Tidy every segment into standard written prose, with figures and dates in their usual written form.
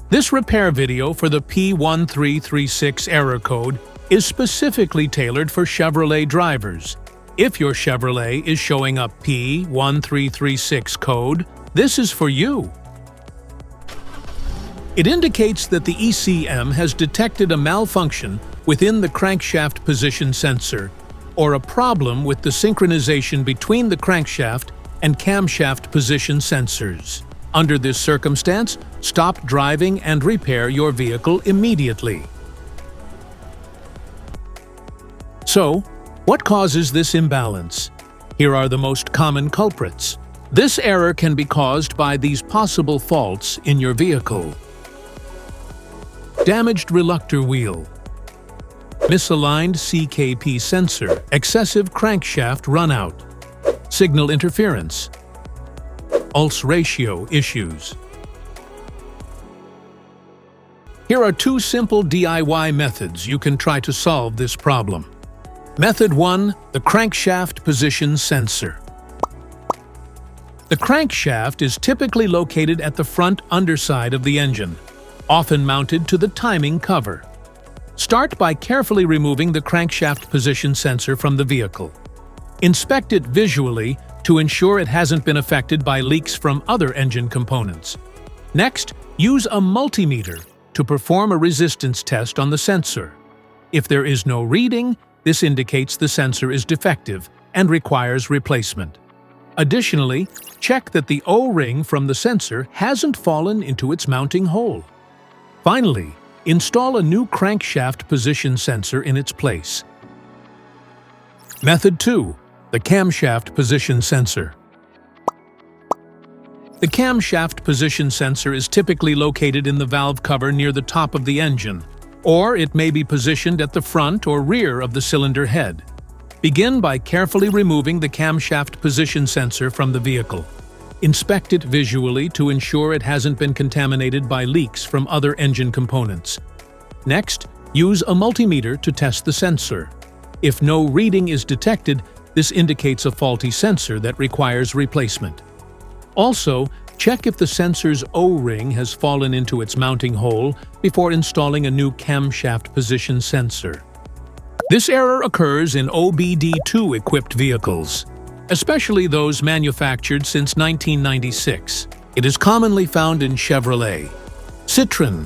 This repair video for the P1336 error code is specifically tailored for Chevrolet drivers. If your Chevrolet is showing up P1336 code, this is for you. It indicates that the ECM has detected a malfunction within the crankshaft position sensor, or a problem with the synchronization between the crankshaft and camshaft position sensors. Under this circumstance, stop driving and repair your vehicle immediately. So, what causes this imbalance? Here are the most common culprits. This error can be caused by these possible faults in your vehicle: damaged reluctor wheel, misaligned CKP sensor, excessive crankshaft runout, signal interference, pulse ratio issues. Here are two simple DIY methods you can try to solve this problem. Method 1. The crankshaft position sensor. The crankshaft is typically located at the front underside of the engine, often mounted to the timing cover. Start by carefully removing the crankshaft position sensor from the vehicle. Inspect it visually to ensure it hasn't been affected by leaks from other engine components. Next, use a multimeter to perform a resistance test on the sensor. If there is no reading, this indicates the sensor is defective and requires replacement. Additionally, check that the O-ring from the sensor hasn't fallen into its mounting hole. Finally, install a new crankshaft position sensor in its place. Method 2. The camshaft position sensor. The camshaft position sensor is typically located in the valve cover near the top of the engine, or it may be positioned at the front or rear of the cylinder head. Begin by carefully removing the camshaft position sensor from the vehicle. Inspect it visually to ensure it hasn't been contaminated by leaks from other engine components. Next, use a multimeter to test the sensor. If no reading is detected, this indicates a faulty sensor that requires replacement. Also, check if the sensor's O-ring has fallen into its mounting hole before installing a new camshaft position sensor. This error occurs in OBD2-equipped vehicles, especially those manufactured since 1996. It is commonly found in Chevrolet, Citroën,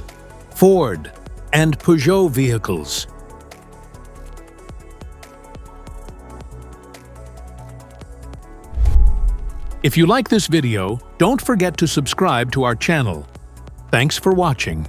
Ford, and Peugeot vehicles. If you like this video, don't forget to subscribe to our channel. Thanks for watching.